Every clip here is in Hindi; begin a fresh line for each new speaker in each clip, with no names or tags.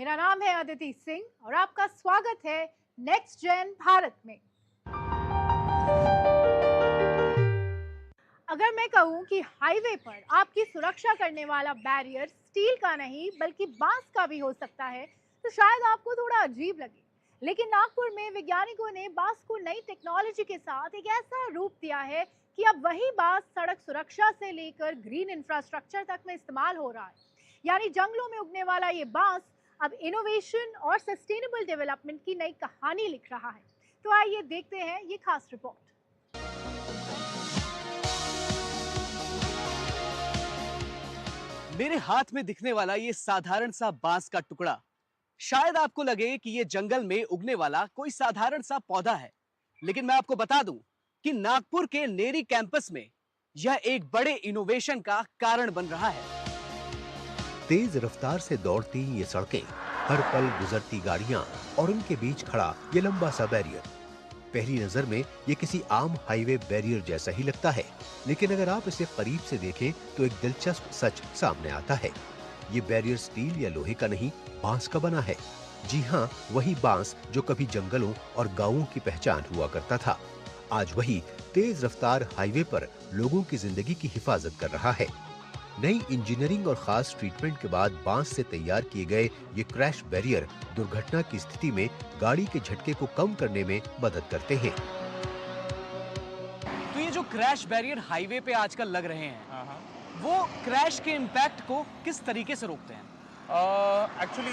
मेरा नाम है अदिति सिंह और आपका स्वागत है नेक्स्ट जेन भारत में। अगर मैं कहूं कि हाईवे पर आपकी सुरक्षा करने वाला बैरियर स्टील का नहीं बल्कि बांस का भी हो सकता है तो शायद आपको थोड़ा अजीब लगे, लेकिन नागपुर में वैज्ञानिकों ने बांस को नई टेक्नोलॉजी के साथ एक ऐसा रूप दिया है कि अब वही बांस सड़क सुरक्षा से लेकर ग्रीन इंफ्रास्ट्रक्चर तक में इस्तेमाल हो रहा है। यानी जंगलों में उगने वाला ये बांस अब इनोवेशन और सस्टेनेबल डेवलपमेंट की नई कहानी लिख रहा है। तो आइए देखते हैं ये खास रिपोर्ट।
मेरे हाथ में दिखने वाला ये साधारण सा बांस का टुकड़ा शायद आपको लगे कि ये जंगल में उगने वाला कोई साधारण सा पौधा है, लेकिन मैं आपको बता दूं कि नागपुर के नेरी कैंपस में यह एक बड़े इनोवेशन का कारण बन रहा है।
तेज रफ्तार से दौड़ती ये सड़कें, हर पल गुजरती गाड़ियां और उनके बीच खड़ा ये लंबा सा बैरियर। पहली नजर में ये किसी आम हाईवे बैरियर जैसा ही लगता है, लेकिन अगर आप इसे करीब से देखें तो एक दिलचस्प सच सामने आता है। ये बैरियर स्टील या लोहे का नहीं, बांस का बना है। जी हाँ, वही बांस जो कभी जंगलों और गांवों की पहचान हुआ करता था, आज वही तेज रफ्तार हाईवे पर लोगों की जिंदगी की हिफाजत कर रहा है। नई इंजीनियरिंग और खास ट्रीटमेंट के बाद बांस से तैयार किए गए ये क्रैश बैरियर दुर्घटना की स्थिति में गाड़ी के झटके को कम करने में मदद करते हैं।
तो ये जो क्रैश बैरियर हाईवे पे आजकल लग रहे हैं, वो क्रैश के इम्पैक्ट को किस तरीके से रोकते हैं?
एक्चुअली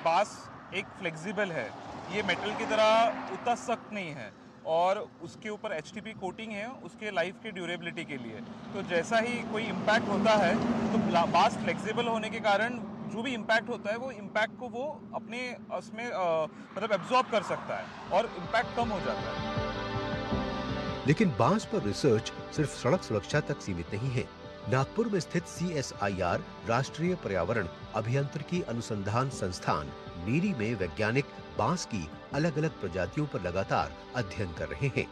बांस एक फ्लेक्सिबल है, ये मेटल की तरह उतना सख्त नहीं है और उसके ऊपर एचटीपी कोटिंग है उसके लाइफ के ड्यूरेबिलिटी के लिए। तो जैसा ही कोई इम्पैक्ट होता है तो बांस फ्लेक्सिबल होने के कारण जो भी इम्पैक्ट होता है वो इम्पैक्ट को वो अपने उसमें मतलब एब्जॉर्ब कर सकता है और इम्पैक्ट कम हो जाता है।
लेकिन बांस पर रिसर्च सिर्फ सड़क सुरक्षा तक सीमित नहीं है। नागपुर में स्थित CSIR राष्ट्रीय पर्यावरण अभियांत्रिकी अनुसंधान संस्थान नीरी में वैज्ञानिक बांस की अलग अलग प्रजातियों पर लगातार अध्ययन कर रहे हैं।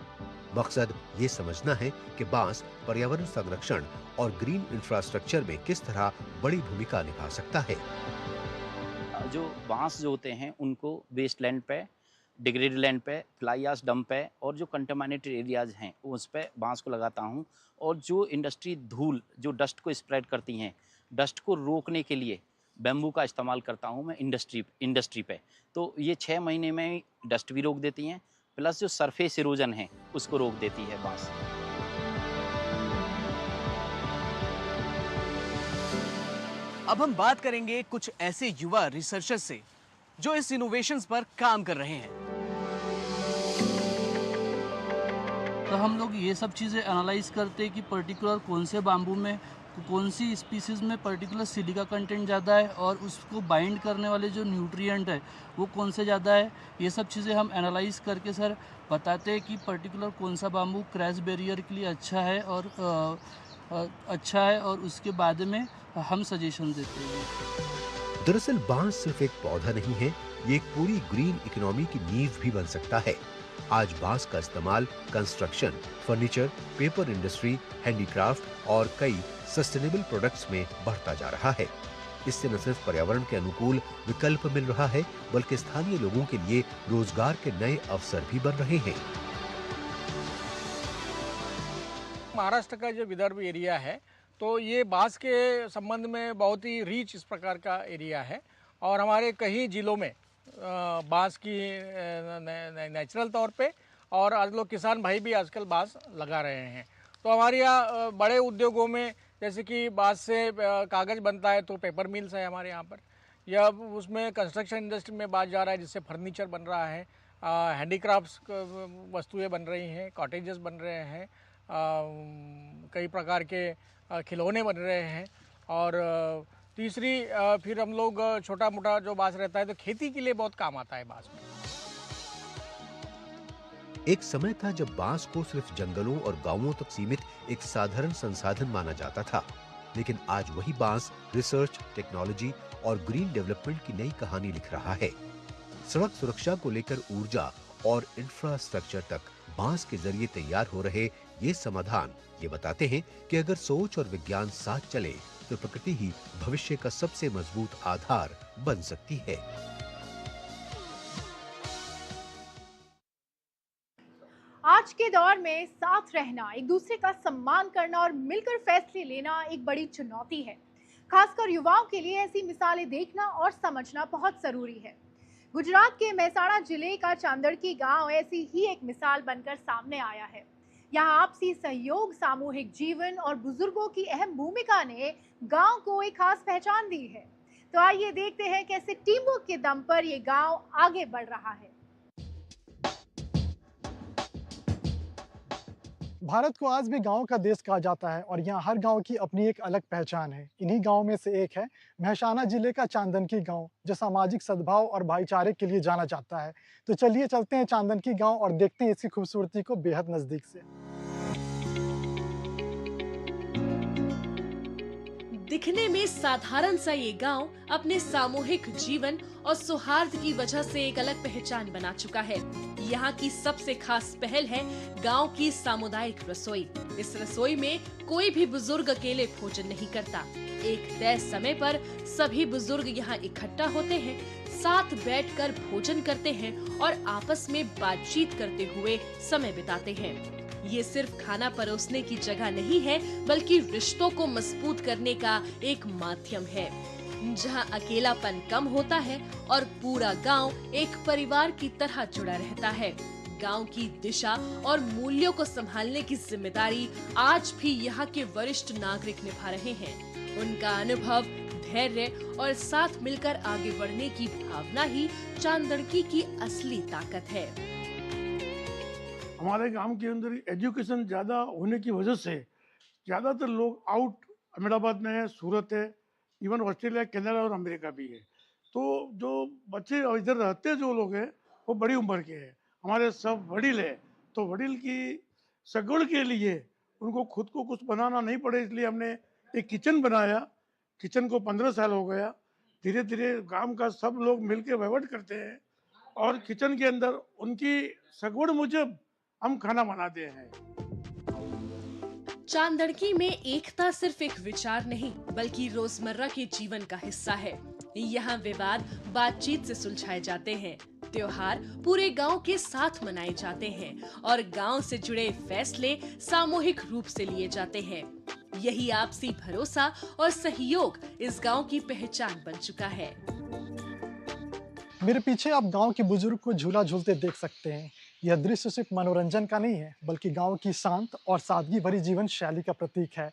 मकसद ये समझना है कि बांस पर्यावरण संरक्षण और ग्रीन इंफ्रास्ट्रक्चर में किस तरह बड़ी भूमिका निभा सकता है।
जो बांस जो होते हैं उनको वेस्टलैंड पे, डिग्रेडेड लैंड पे, फ्लाई ऐश डंप पे और जो कंटामिनेटेड एरियाज हैं उस पे बांस को लगाता हूँ। और जो इंडस्ट्री धूल जो डस्ट को स्प्रेड करती हैं, डस्ट को रोकने के लिए बैम्बू का इस्तेमाल करता हूँ मैं इंडस्ट्री पे। तो ये 6 महीने में डस्ट भी रोक देती हैं, प्लस जो सरफेस इरोजन है उसको रोक देती है बांस।
अब हम बात करेंगे कुछ ऐसे युवा रिसर्चर्स से जो इस इनोवेशंस पर काम कर रहे हैं।
तो हम लोग ये सब चीज़ें एनालाइज करते हैं कि पर्टिकुलर कौन से बाम्बू में कौन सी स्पीसीज़ में पर्टिकुलर सिलिका कंटेंट ज़्यादा है और उसको बाइंड करने वाले जो न्यूट्रिएंट है वो कौन से ज़्यादा है। ये सब चीज़ें हम एनालाइज करके सर बताते हैं कि पर्टिकुलर कौन सा बाम्बू क्रैश बैरियर के लिए अच्छा है और उसके बाद में हम सजेशन देते हैं।
दरअसल बांस सिर्फ एक पौधा नहीं है, ये एक पूरी ग्रीन इकोनॉमी की नींव भी बन सकता है। आज बांस का इस्तेमाल construction, furniture, paper industry, handicraft और कई सस्टेनेबल प्रोडक्ट्स में बढ़ता जा रहा है। इससे न सिर्फ पर्यावरण के अनुकूल विकल्प मिल रहा है, बल्कि स्थानीय लोगों के लिए रोजगार के नए अवसर भी बन रहे हैं।
महाराष्ट्र का जो विदर्भ एरिया है तो ये बांस के संबंध में बहुत ही रीच इस प्रकार का एरिया है और हमारे कई जिलों में बांस की नेचुरल तौर पे और आज लोग किसान भाई भी आजकल बांस लगा रहे हैं। तो हमारे यहाँ बड़े उद्योगों में जैसे कि बांस से कागज़ बनता है तो पेपर मिल्स है हमारे यहाँ पर, या उसमें कंस्ट्रक्शन इंडस्ट्री में बांस जा रहा है जिससे फर्नीचर बन रहा है, हैंडीक्राफ्ट्स वस्तुएं बन रही हैं, कॉटेजेस बन रहे हैं, कई प्रकार के खिलौने बन रहे हैं। और तीसरी फिर हम लोग छोटा मोटा जो बांस रहता है तो खेती के लिए बहुत काम आता है बांस में।
एक समय था जब बांस को सिर्फ जंगलों और गांवों तक सीमित एक साधारण संसाधन माना जाता था, लेकिन आज वही बांस रिसर्च, टेक्नोलॉजी और ग्रीन डेवलपमेंट की नई कहानी लिख रहा है। सड़क सुरक्षा को लेकर ऊर्जा और इंफ्रास्ट्रक्चर तक बांस के जरिए तैयार हो रहे ये समाधान ये बताते हैं कि अगर सोच और विज्ञान साथ चले तो प्रकृति ही भविष्य का सबसे मजबूत आधार बन सकती है।
आज के दौर में साथ रहना, एक दूसरे का सम्मान करना और मिलकर फैसले लेना एक बड़ी चुनौती है। खासकर युवाओं के लिए ऐसी मिसालें देखना और समझना बहुत जरूरी है। गुजरात के मेहसाणा जिले का चांदड़की गांव ऐसी ही एक मिसाल बनकर सामने आया है। यहाँ आपसी सहयोग, सामूहिक जीवन और बुजुर्गों की अहम भूमिका ने गांव को एक खास पहचान दी है। तो आइए देखते हैं कैसे टीम वर्क के दम पर ये गांव आगे बढ़ रहा है।
भारत को आज भी गांव का देश कहा जाता है और यहाँ हर गांव की अपनी एक अलग पहचान है। इन्हीं गांव में से एक है मेहसाणा जिले का चांदनकी गांव, जो सामाजिक सद्भाव और भाईचारे के लिए जाना जाता है। तो चलिए चलते हैं चांदनकी गांव और देखते हैं इसकी खूबसूरती को बेहद नजदीक से।
दिखने में साधारण सा ये गांव अपने सामूहिक जीवन और सौहार्द की वजह से एक अलग पहचान बना चुका है। यहाँ की सबसे खास पहल है गांव की सामुदायिक रसोई। इस रसोई में कोई भी बुजुर्ग अकेले भोजन नहीं करता। एक तय समय पर सभी बुजुर्ग यहाँ इकट्ठा होते हैं, साथ बैठकर भोजन करते हैं और आपस में बातचीत करते हुए समय बिताते हैं। ये सिर्फ खाना परोसने की जगह नहीं है, बल्कि रिश्तों को मजबूत करने का एक माध्यम है, जहां अकेलापन कम होता है और पूरा गांव एक परिवार की तरह जुड़ा रहता है। गांव की दिशा और मूल्यों को संभालने की जिम्मेदारी आज भी यहाँ के वरिष्ठ नागरिक निभा रहे हैं। उनका अनुभव, धैर्य और साथ मिलकर आगे बढ़ने की भावना ही चांदड़की की असली ताकत है।
हमारे गांव के अंदर एजुकेशन ज़्यादा होने की वजह से ज़्यादातर लोग आउट अहमदाबाद में है, सूरत है, इवन ऑस्ट्रेलिया, कनाडा और अमेरिका भी है। तो जो बच्चे इधर रहते जो लोग हैं वो बड़ी उम्र के हैं। हमारे सब वडील है, तो वडील की सगवड़ के लिए उनको खुद को कुछ बनाना नहीं पड़े, इसलिए हमने एक किचन बनाया। किचन को 15 साल हो गया। धीरे धीरे गांव का सब लोग मिलकर वहीवट करते हैं और किचन के अंदर उनकी सगवड़ मुजब हम खाना बनाते हैं।
चांदड़की में एकता सिर्फ एक विचार नहीं, बल्कि रोजमर्रा के जीवन का हिस्सा है। यहाँ विवाद बातचीत से सुलझाए जाते हैं, त्योहार पूरे गांव के साथ मनाए जाते हैं और गांव से जुड़े फैसले सामूहिक रूप से लिए जाते हैं। यही आपसी भरोसा और सहयोग इस गांव की पहचान बन चुका है।
मेरे पीछे आप गांव के बुजुर्ग को झूला झूलते देख सकते हैं। यह दृश्य सिर्फ मनोरंजन का नहीं है, बल्कि गांव की शांत और सादगी भरी जीवन शैली का प्रतीक है।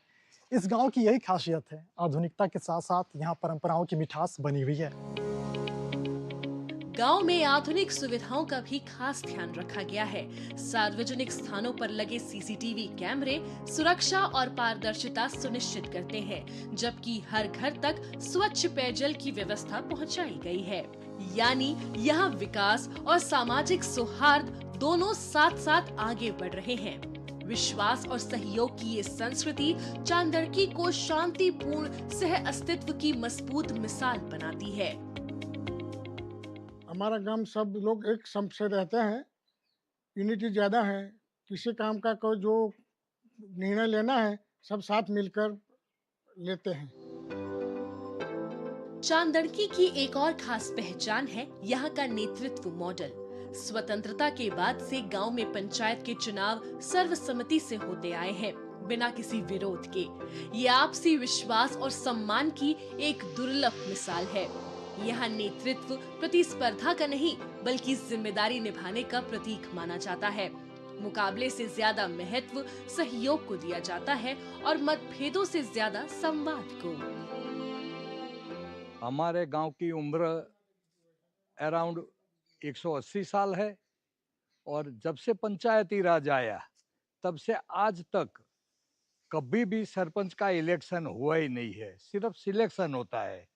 इस गांव की यही खासियत है, आधुनिकता के साथ साथ यहाँ परंपराओं की मिठास बनी हुई है।
गांव में आधुनिक सुविधाओं का भी खास ध्यान रखा गया है। सार्वजनिक स्थानों पर लगे सीसीटीवी कैमरे सुरक्षा और पारदर्शिता सुनिश्चित करते हैं, जबकि हर घर तक स्वच्छ पेयजल की व्यवस्था पहुंचाई गई है। यानी यहाँ विकास और सामाजिक सौहार्द दोनों साथ साथ आगे बढ़ रहे हैं। विश्वास और सहयोग की ये संस्कृति चांदड़की को शांतिपूर्ण सह अस्तित्व की मजबूत मिसाल बनाती है।
हमारा गांव सब लोग एक संप से रहते हैं, यूनिटी ज़्यादा है। किसी काम का कोई जो निर्णय लेना है सब साथ मिलकर लेते हैं।
चांदड़की की एक और खास पहचान है यहाँ का नेतृत्व मॉडल। स्वतंत्रता के बाद से गांव में पंचायत के चुनाव सर्वसम्मति से होते आए हैं, बिना किसी विरोध के। ये आपसी विश्वास और सम्मान की एक दुर्लभ मिसाल है। यहाँ नेतृत्व प्रतिस्पर्धा का नहीं, बल्कि जिम्मेदारी निभाने का प्रतीक माना जाता है। मुकाबले से ज्यादा महत्व सहयोग को दिया जाता है और मतभेदों से ज्यादा संवाद को।
हमारे गांव की उम्र अराउंड 180 साल है और जब से पंचायती राज आया तब से आज तक कभी भी सरपंच का इलेक्शन हुआ ही नहीं है। सिर्फ सिलेक्शन होता है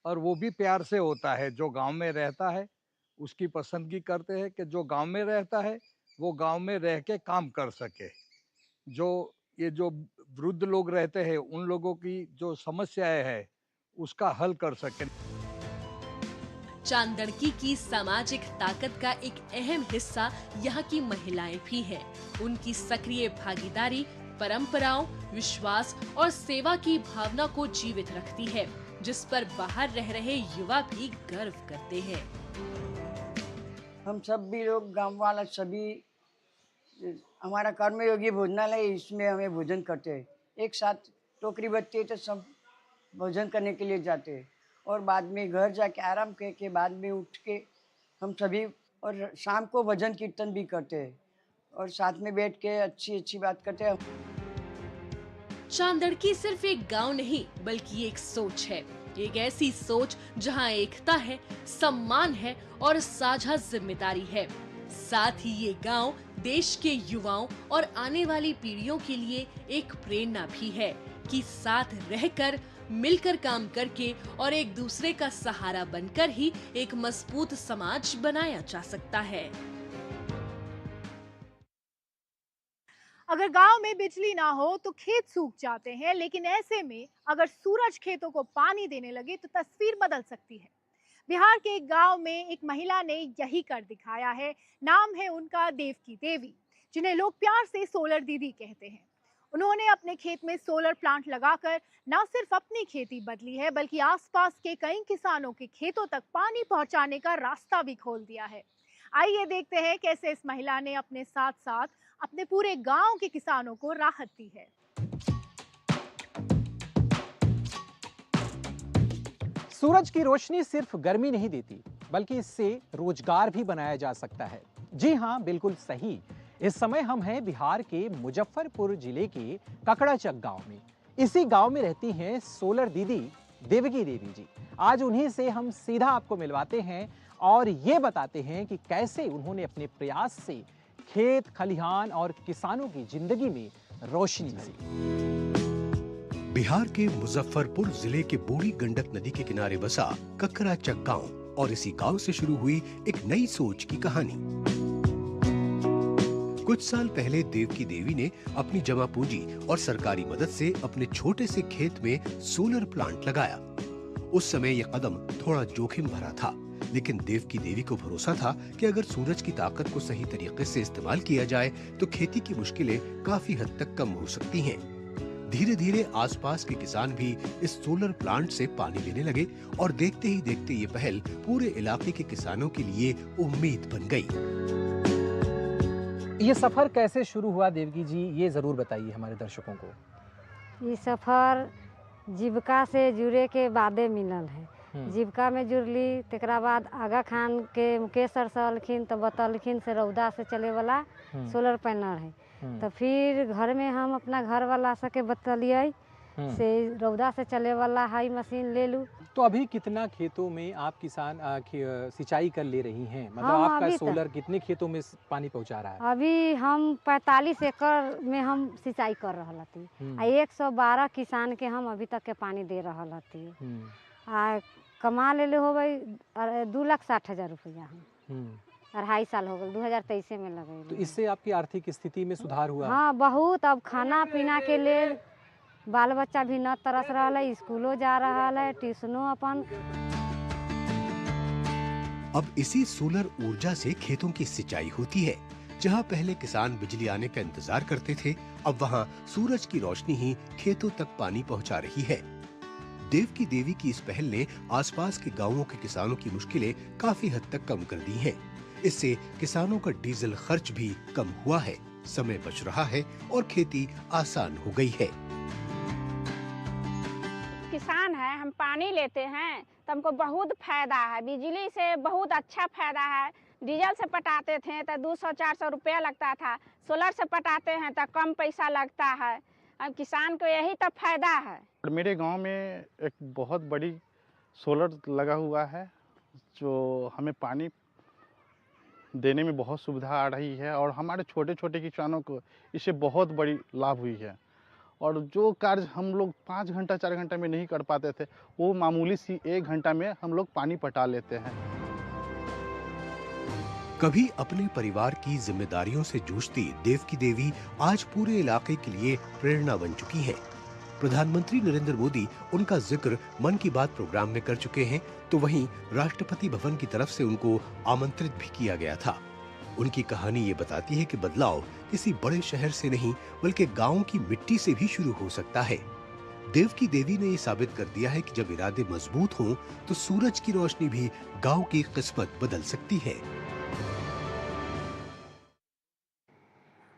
और वो भी प्यार से होता है। जो गांव में रहता है उसकी पसंदगी करते हैं कि जो गांव में रहता है वो गांव में रह के काम कर सके। जो वृद्ध लोग रहते हैं उन लोगों की जो समस्याएं है उसका हल कर सके।
चांदड़की की सामाजिक ताकत का एक अहम हिस्सा यहाँ की महिलाएं भी हैं। उनकी सक्रिय भागीदारी परंपराओं, विश्वास और सेवा की भावना को जीवित रखती है, जिस पर बाहर रह रहे युवा भी गर्व करते हैं।
हम सब भी लोग गांव वाला सभी हमारा कर्मयोगी भोजनालय, इसमें हमें भोजन करते हैं। एक साथ टोकरी बजती है तो सब भोजन करने के लिए जाते हैं और बाद में घर जाके आराम करके बाद में उठ के हम सभी और शाम को भजन कीर्तन भी करते हैं और साथ में बैठ के अच्छी बात करते हैं।
चांदड़की सिर्फ एक गांव नहीं बल्कि एक सोच है, एक ऐसी सोच जहां एकता है, सम्मान है और साझा जिम्मेदारी है। साथ ही ये गांव देश के युवाओं और आने वाली पीढ़ियों के लिए एक प्रेरणा भी है कि साथ रहकर, मिलकर काम करके और एक दूसरे का सहारा बनकर ही एक मजबूत समाज बनाया जा सकता है।
अगर गांव में बिजली ना हो तो खेत सूख जाते हैं, लेकिन ऐसे में अगर सूरज खेतों को पानी देने लगे तो तस्वीर बदल सकती है। बिहार के एक गांव में एक महिला ने यही कर दिखाया है। नाम है उनका देवकी देवी, जिन्हें लोग प्यार से सोलर दीदी कहते हैं। उन्होंने अपने खेत में सोलर प्लांट लगाकर न सिर्फ अपनी खेती बदली है, बल्कि आसपास के कई किसानों के खेतों तक पानी पहुंचाने का रास्ता भी खोल दिया है। आइए देखते हैं कैसे इस महिला ने अपने साथ साथ अपने पूरे गांव के किसानों को राहत दी है।
सूरज की रोशनी सिर्फ गर्मी नहीं देती, बल्कि इससे रोजगार भी बनाया जा सकता है। जी हाँ, बिल्कुल सही। इस समय हम हैं बिहार के मुजफ्फरपुर जिले के ककड़ाचक गांव में। इसी गांव में रहती हैं सोलर दीदी देवकी देवी जी। आज उन्हीं से हम सीधा आपको मिलवाते हैं और ये बताते हैं कि कैसे उन्होंने अपने प्रयास से खेत खलिहान और किसानों की जिंदगी में रोशनी भरी।
बिहार के मुजफ्फरपुर जिले के बूढ़ी गंडक नदी के किनारे बसा ककड़ाचक गांव और इसी गांव से शुरू हुई एक नई सोच की कहानी। कुछ साल पहले देवकी देवी ने अपनी जमा पूंजी और सरकारी मदद से अपने छोटे से खेत में सोलर प्लांट लगाया। उस समय यह कदम थोड़ा जोखिम भरा था, लेकिन देवकी देवी को भरोसा था कि अगर सूरज की ताकत को सही तरीके से इस्तेमाल किया जाए तो खेती की मुश्किलें काफी हद तक कम हो सकती हैं। धीरे धीरे आसपास के किसान भी इस सोलर प्लांट से पानी लेने लगे और देखते ही देखते ये पहल पूरे इलाके के किसानों के लिए उम्मीद बन गई।
ये सफर कैसे शुरू हुआ देवकी जी, ये जरूर बताइए हमारे दर्शकों को।
ये सफर जीविका से जुड़े के बादे मिलल है। जीविका में जुड़ली तकरा बाद आगा खान के मुकेश सर से अलखिन तो बतलखिन से रौदा से चले वाला सोलर पैनल है। तो फिर घर में हम अपना घर वाला सके बतलिए से रौदा से चले वाला हाई मशीन ले लूँ।
तो अभी कितना खेतों में आप किसान सिंचाई कर ले रही हैं? मतलब आपका सोलर कितने खेतों में पानी पहुंचा रहा है?
अभी हम 45 एकड़ में हम सिंचाई कर रहा थी। 112 किसान के हम अभी तक के पानी दे रहा थी। कमा ले हो गई 2,60,000 रुपया। हम 2.5 साल हो गए, 2023 में लगे।
तो इससे आपकी आर्थिक स्थिति में सुधार हुआ?
हाँ बहुत। अब खाना पीना के लिए बाल बच्चा भी न तरस रहा है, स्कूलों जा रहा है, ट्यूशनों अपन।
अब इसी सोलर ऊर्जा से खेतों की सिंचाई होती है। जहां पहले किसान बिजली आने का इंतजार करते थे, अब वहां सूरज की रोशनी ही खेतों तक पानी पहुंचा रही है। देवकी देवी की इस पहल ने आसपास के गांवों के किसानों की मुश्किलें काफी हद तक कम कर दी हैं। इससे किसानों का डीजल खर्च भी कम हुआ है, समय बच रहा है और खेती आसान हो गई है।
किसान है, हम पानी लेते हैं तो हमको बहुत फायदा है। बिजली से बहुत अच्छा फायदा है। डीजल से पटाते थे तो 200-400 रुपया लगता था, सोलर से पटाते हैं तो कम पैसा लगता है। अब किसान को यही तो फायदा है।
मेरे गांव में एक बहुत बड़ी सोलर लगा हुआ है जो हमें पानी देने में बहुत सुविधा आ रही है और हमारे छोटे छोटे किसानों को इससे बहुत बड़ी लाभ हुई है। और जो कार्य हम लोग 5 घंटा 4 घंटा में नहीं कर पाते थे, वो मामूली सी 1 घंटा में हम लोग पानी पटा लेते हैं।
कभी अपने परिवार की जिम्मेदारियों से जूझती देवकी देवी आज पूरे इलाके के लिए प्रेरणा बन चुकी हैं। प्रधानमंत्री नरेंद्र मोदी उनका जिक्र मन की बात प्रोग्राम में कर चुके हैं, तो वहीं राष्ट्रपति भवन की तरफ से उनको आमंत्रित भी किया गया था। उनकी कहानी ये बताती है कि बदलाव किसी बड़े शहर से नहीं बल्कि गांव की मिट्टी से भी शुरू हो सकता है। देवकी देवी ने ये साबित कर दिया है कि जब इरादे मजबूत हों तो सूरज की रोशनी भी गांव की किस्मत बदल सकती है।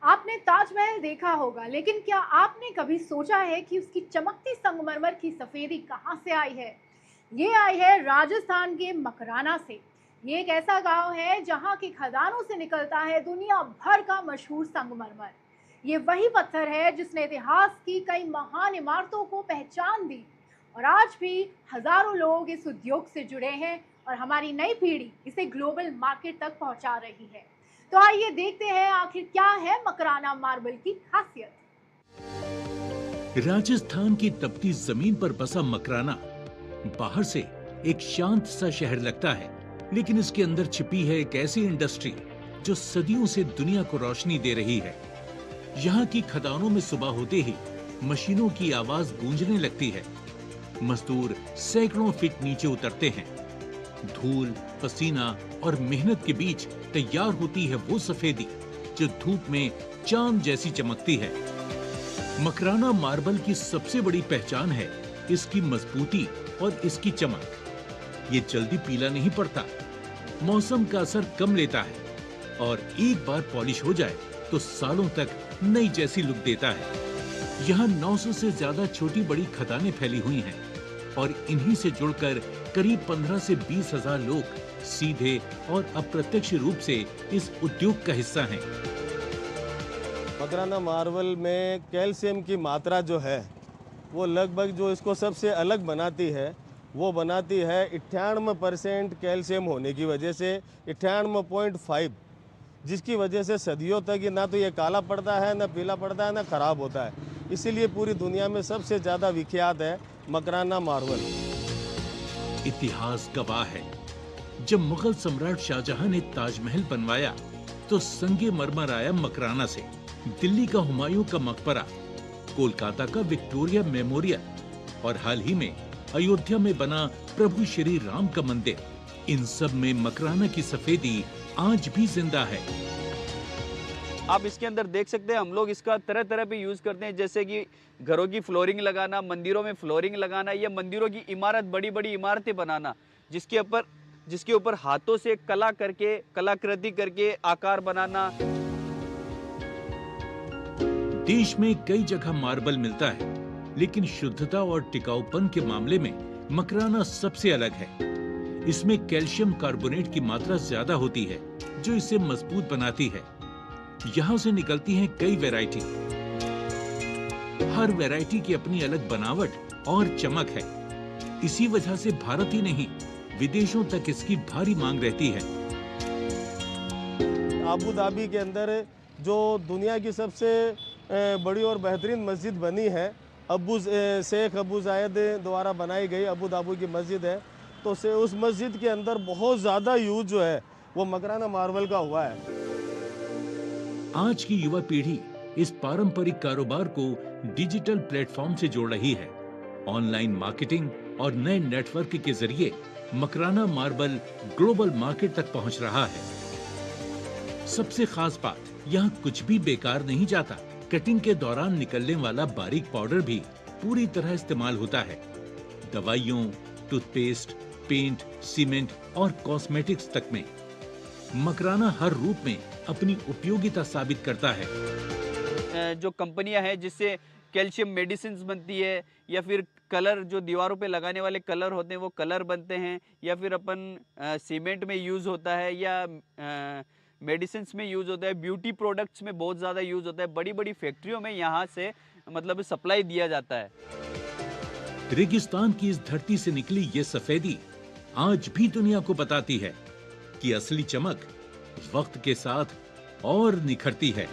आपने ताजमहल देखा होगा, लेकिन क्या आपने कभी सोचा है कि उसकी चमकती संगमरमर की सफेदी कहां से आई है? ये आई है राजस्थान के मकराना से। ये एक ऐसा गांव है जहां की खदानों से निकलता है दुनिया भर का मशहूर संगमरमर। ये वही पत्थर है जिसने इतिहास की कई महान इमारतों को पहचान दी और आज भी हजारों लोग इस उद्योग से जुड़े हैं और हमारी नई पीढ़ी इसे ग्लोबल मार्केट तक पहुंचा रही है। तो आइए देखते हैं आखिर क्या है मकराना मार्बल की खासियत।
राजस्थान की तपती जमीन पर बसा मकराना बाहर से एक शांत सा शहर लगता है, लेकिन इसके अंदर छिपी है एक ऐसी इंडस्ट्री जो सदियों से दुनिया को रोशनी दे रही है। यहाँ की खदानों में सुबह होते ही मशीनों की आवाज गूंजने लगती है। मजदूर सैकड़ों फीट नीचे उतरते हैं। धूल, पसीना और मेहनत के बीच तैयार होती है वो सफेदी जो धूप में चांद जैसी चमकती है। मकराना मार्बल की सबसे बड़ी पहचान है इसकी मजबूती और इसकी चमक। ये जल्दी पीला नहीं पड़ता, मौसम का असर कम लेता है और एक बार पॉलिश हो जाए तो सालों तक नई जैसी लुक देता है। यहाँ 900 से ज्यादा छोटी बड़ी खदानें फैली हुई हैं और इन्हीं से जुड़कर करीब 15 से 20 हजार लोग सीधे और अप्रत्यक्ष रूप से इस उद्योग का हिस्सा हैं।
मकराना मार्बल में कैल्शियम की मात्रा जो है वो लगभग जो इसको सबसे अलग बनाती है वो बनाती है 98% कैल्शियम होने की वजह से 98.5, जिसकी वजह से सदियों तक ये ना तो ये काला पड़ता है, ना पीला पड़ता है, ना खराब होता है। इसीलिए पूरी दुनिया में सबसे ज़्यादा विख्यात है मकराना मार्बल।
इतिहास गवाह है, जब मुगल सम्राट शाहजहां ने ताजमहल बनवाया तो संगे मरमर आया मकराना से। दिल्ली का हुमायूं का मकबरा, कोलकाता का विक्टोरिया मेमोरियल और हाल ही में अयोध्या में बना प्रभु श्री राम का मंदिर, इन सब में मकराना की सफेदी आज भी जिंदा है।
आप इसके अंदर देख सकते हैं, हम लोग इसका तरह तरह पे यूज करते हैं, जैसे कि घरों की फ्लोरिंग लगाना, मंदिरों में फ्लोरिंग लगाना, या मंदिरों की इमारत, बड़ी बड़ी इमारतें बनाना जिसके ऊपर हाथों से कला करके, कलाकृति करके आकार बनाना।
देश में कई जगह मार्बल मिलता है, लेकिन शुद्धता और टिकाऊपन के मामले में मकराना सबसे अलग है। इसमें कैल्शियम कार्बोनेट की मात्रा ज्यादा होती है जो इसे मजबूत बनाती है। यहाँ से निकलती हैं कई वैरायटी। हर वैरायटी की अपनी अलग बनावट और चमक है। इसी वजह से भारत ही नहीं, विदेशों तक इसकी भारी मांग रहती है।
अबू धाबी के अंदर जो दुनिया की सबसे बड़ी और बेहतरीन मस्जिद बनी है, शेख अबू जायद द्वारा बनाई गई अबू धाबी की मस्जिद है, तो उस मस्जिद के अंदर बहुत ज़्यादा यूज जो है वो मकराना मार्बल का हुआ है।
आज की युवा पीढ़ी इस पारंपरिक कारोबार को डिजिटल प्लेटफॉर्म से जोड़ रही है। ऑनलाइन मार्केटिंग और नए नेटवर्क के जरिए मकराना मार्बल ग्लोबल मार्केट तक पहुंच रहा है। सबसे खास बात, यहाँ कुछ भी बेकार नहीं जाता। कटिंग के दौरान निकलने वाला बारीक पाउडर भी पूरी तरह इस्तेमाल होता है। दवाइयों, टूथपेस्ट, पेंट, सीमेंट और कॉस्मेटिक्स तक में मकराना हर रूप में अपनी उपयोगिता साबित करता है।
जो कंपनियां हैं जिससे कैल्शियम मेडिसिन बनती है, या फिर कलर जो दीवारों पे लगाने वाले कलर होते हैं वो कलर बनते हैं, या फिर अपन सीमेंट में यूज़ होता है, या मेडिसिन्स में यूज़ होता है, ब्यूटी प्रोडक्ट्स में बहुत ज़्यादा यूज़ होता है। बड़ी बड़ी फैक्ट्रियों में यहाँ से मतलब सप्लाई दिया जाता है।
रेगिस्तान की इस धरती से निकली ये सफेदी आज भी दुनिया को बताती है कि असली चमक वक्त के साथ और निखरती है।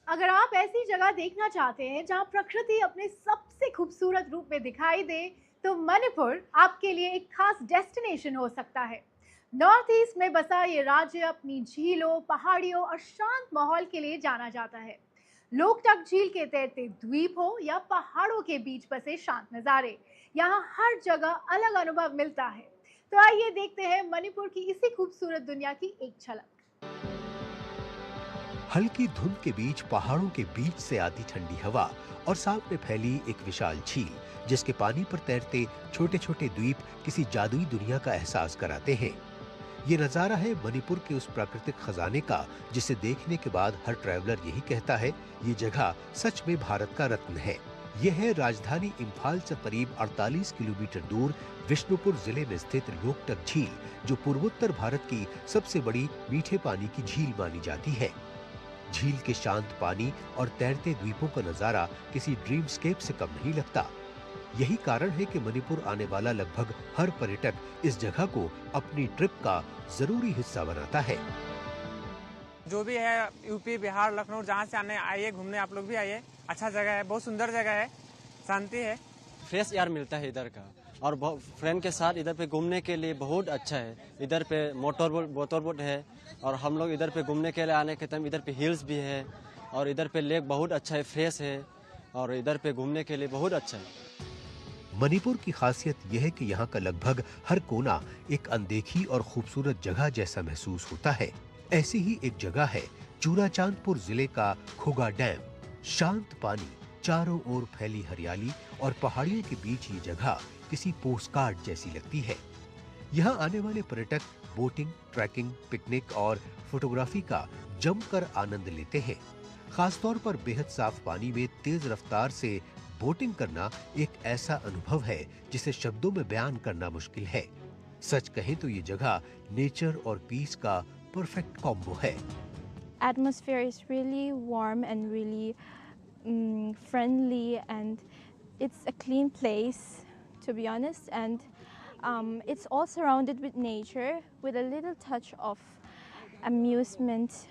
अगर आप ऐसी जगह देखना चाहते हैं जहां प्रकृति अपने सबसे खूबसूरत रूप में दिखाई दे, तो मणिपुर आपके लिए एक खास डेस्टिनेशन हो सकता है। नॉर्थ ईस्ट में बसा ये राज्य अपनी झीलों, पहाड़ियों और शांत माहौल के लिए जाना जाता है। लोकटक झील के तैरते द्वीप हो या पहाड़ों के बीच बसे शांत नज़ारे, यहाँ हर जगह अलग अनुभव मिलता है। तो आइए देखते हैं मणिपुर की इसी खूबसूरत दुनिया की एक झलक।
हल्की धुंध के बीच पहाड़ों के बीच से आती ठंडी हवा और सामने फैली एक विशाल झील जिसके पानी पर तैरते छोटे छोटे द्वीप किसी जादुई दुनिया का एहसास कराते हैं। ये नजारा है मणिपुर के उस प्राकृतिक खजाने का जिसे देखने के बाद हर ट्रैवलर यही कहता है ये जगह सच में भारत का रत्न है। यह है राजधानी इम्फाल से करीब 48 किलोमीटर दूर विष्णुपुर जिले में स्थित लोकटक झील, जो पूर्वोत्तर भारत की सबसे बड़ी मीठे पानी की झील मानी जाती है। झील के शांत पानी और तैरते द्वीपों का नजारा किसी ड्रीमस्केप से कम नहीं लगता। यही कारण है कि मणिपुर आने वाला लगभग हर पर्यटक इस जगह को अपनी ट्रिप का जरूरी हिस्सा बनाता है।
जो भी है यूपी, बिहार, लखनऊ, जहाँ से आने आइए घूमने, आप लोग भी आइए। अच्छा जगह है, बहुत सुंदर जगह है, शांति है,
फ्रेश एयर मिलता है इधर का, और फ्रेंड के साथ इधर पे घूमने के लिए बहुत अच्छा है। इधर पे मोटर बोट है और हम लोग इधर पे घूमने के लिए आने के टाइम इधर पे हिल्स भी है और इधर पे लेक बहुत अच्छा है, फ्रेश है और इधर पे घूमने के लिए बहुत अच्छा है।
मणिपुर की खासियत यह है कि यहाँ का लगभग हर कोना एक अनदेखी और खूबसूरत जगह जैसा महसूस होता है। ऐसी ही एक जगह है चूराचांदपुर जिले का खोगा डैम। शांत पानी, चारों ओर फैली हरियाली और पहाड़ियों के बीच ये जगह किसी पोस्टकार्ड जैसी लगती है। यहाँ आने वाले पर्यटक बोटिंग, ट्रैकिंग, पिकनिक और फोटोग्राफी का जमकर आनंद लेते हैं। खासतौर पर बेहद साफ पानी में तेज रफ्तार से बोटिंग करना एक ऐसा अनुभव है जिसे शब्दों में बयान करना मुश्किल है। सच कहें तो ये जगह नेचर और पीस का परफेक्ट कॉम्बो है।
Atmosphere is really warm and really friendly, and it's a clean place, to be honest, and it's all surrounded with nature with a little touch of amusements.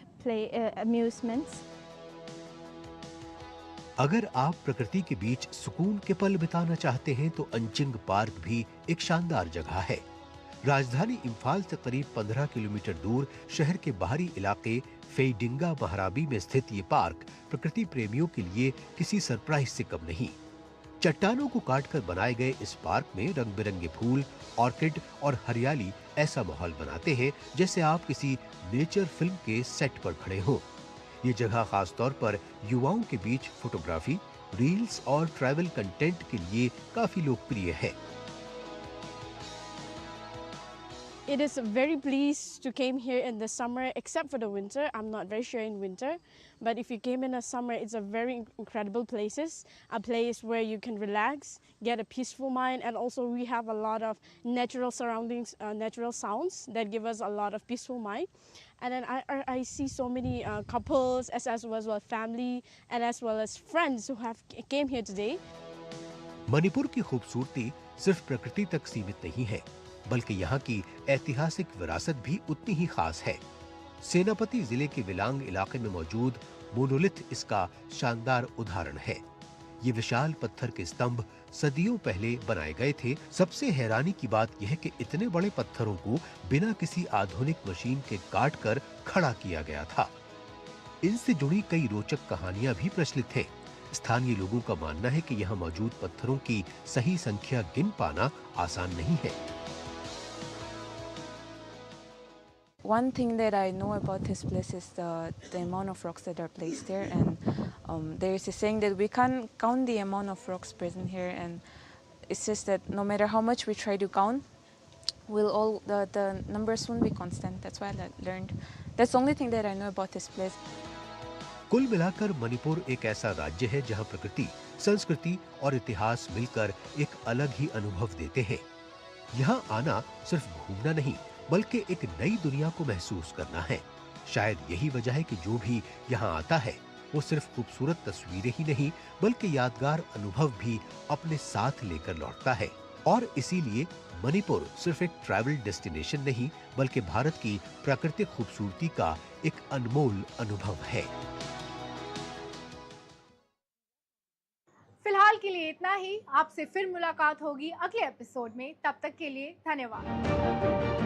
अगर आप प्रकृति के बीच सुकून के पल बिताना चाहते हैं तो अंचिंग पार्क भी एक शानदार जगह है। राजधानी इम्फाल से करीब 15 किलोमीटर दूर शहर के बाहरी इलाके फेइडिंगा महाराबी में स्थित ये पार्क प्रकृति प्रेमियों के लिए किसी सरप्राइज से कम नहीं। चट्टानों को काटकर बनाए गए इस पार्क में रंग बिरंगे फूल, ऑर्किड और हरियाली ऐसा माहौल बनाते हैं जैसे आप किसी नेचर फिल्म के सेट पर खड़े हो। ये जगह खास तौर पर युवाओं के बीच फोटोग्राफी, रील्स और ट्रैवल कंटेंट के लिए काफी लोकप्रिय है।
It is very pleased to came here in the summer, except for the winter. I'm not very sure in winter, but if you came in the summer, it's a very incredible places. A place where you can relax, get a peaceful mind, and also we have a lot of natural surroundings, natural sounds that give us a lot of peaceful mind. And then I see so many couples as well as family and as well as friends who have came here today.
Manipur की खूबसूरती सिर्फ प्रकृति तक सीमित नहीं है, बल्कि यहाँ की ऐतिहासिक विरासत भी उतनी ही खास है। सेनापति जिले के विलांग इलाके में मौजूद मोनोलिथ इसका शानदार उदाहरण है। ये विशाल पत्थर के स्तंभ सदियों पहले बनाए गए थे। सबसे हैरानी की बात यह है कि इतने बड़े पत्थरों को बिना किसी आधुनिक मशीन के काटकर खड़ा किया गया था। इनसे जुड़ी कई रोचक कहानियां भी प्रचलित हैं। स्थानीय लोगों का मानना है कि यहाँ मौजूद पत्थरों की सही संख्या गिन पाना आसान नहीं है।
One thing that I know about this place is the amount of rocks that are placed there, and there is a saying that we can't count the amount of rocks present here, and it's just that no matter how much we try to count, the numbers won't be constant. That's why I learned. That's the only thing that I know about this place.
कुल मिलाकर मणिपुर एक ऐसा राज्य है जहाँ प्रकृति, संस्कृति और इतिहास मिलकर एक अलग ही अनुभव देते हैं। यहाँ आना सिर्फ घूमना नहीं, बल्कि एक नई दुनिया को महसूस करना है। शायद यही वजह है कि जो भी यहाँ आता है वो सिर्फ खूबसूरत तस्वीरें ही नहीं बल्कि यादगार अनुभव भी अपने साथ लेकर लौटता है। और इसीलिए मणिपुर सिर्फ एक ट्रैवल डेस्टिनेशन नहीं बल्कि भारत की प्राकृतिक खूबसूरती का एक अनमोल अनुभव है।
फिलहाल के लिए इतना ही। आपसे फिर मुलाकात होगी अगले एपिसोड में। तब तक के लिए धन्यवाद।